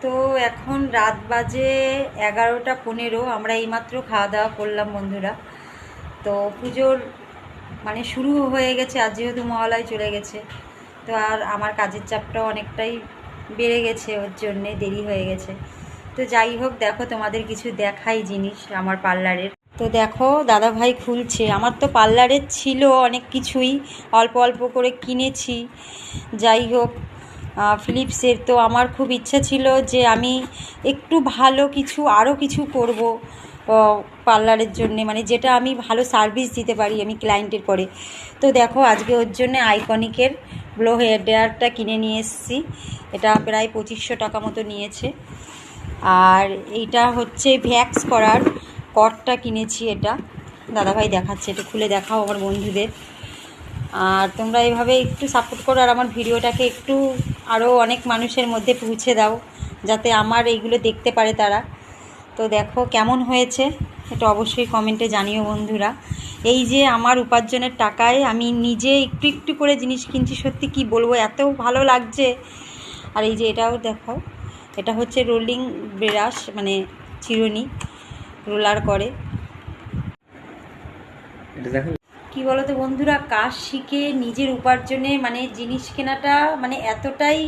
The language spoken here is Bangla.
তো এখন রাত বাজে 11:15। আমরা এইমাত্র খাওয়া দাওয়া করলাম বন্ধুরা। তো পুজোর মানে শুরু হয়ে গেছে, আর যেহেতু মহালয় চলে গেছে তো আর আমার কাজের চাপটাও অনেকটাই বেড়ে গেছে, ওর জন্যে দেরি হয়ে গেছে। তো যাই হোক, দেখো তোমাদের কিছু দেখাই জিনিস আমার পার্লারের। তো দেখো দাদা ভাই খুলছে। আমার তো পার্লারের ছিল অনেক কিছুই, অল্প অল্প করে কিনেছি। যাই হোক, ফিলিপসের তো আমার খুব ইচ্ছা ছিল যে আমি একটু ভালো কিছু আরও কিছু করব পার্লারের জন্যে, মানে যেটা আমি ভালো সার্ভিস দিতে পারি আমি ক্লায়েন্টের পরে। তো দেখো আজকে ওর জন্য আইকনিকের ব্লো হেয়ার ড্রায়ারটা কিনে নিয়ে এসেছি। এটা প্রায় 2500 টাকা মতো নিয়েছে। আর এইটা হচ্ছে ভ্যাক্স করার কর্ডটা কিনেছি। এটা দাদাভাই দেখাচ্ছে, এটা খুলে দেখাও আমার বন্ধুদের। আর তোমরা এভাবে একটু সাপোর্ট করো আর আমার ভিডিওটাকে একটু আরও অনেক মানুষের মধ্যে পৌঁছে দাও, যাতে আমার এইগুলো দেখতে পারে তারা। তো দেখো কেমন হয়েছে, এটা অবশ্যই কমেন্টে জানিও বন্ধুরা। এই যে আমার উপার্জনের টাকায় আমি নিজে একটু একটু করে জিনিস কিনছি, সত্যি কি বলবো, এত ভালো লাগছে। আর এই যে এটাও দেখাও, এটা হচ্ছে রোলিং ব্রাশ, মানে চিরুনি রোলার করে। কি বলতো বন্ধুরা, কাজ শিখে নিজের উপার্জনে মানে জিনিস কেনাটা মানে এতটাই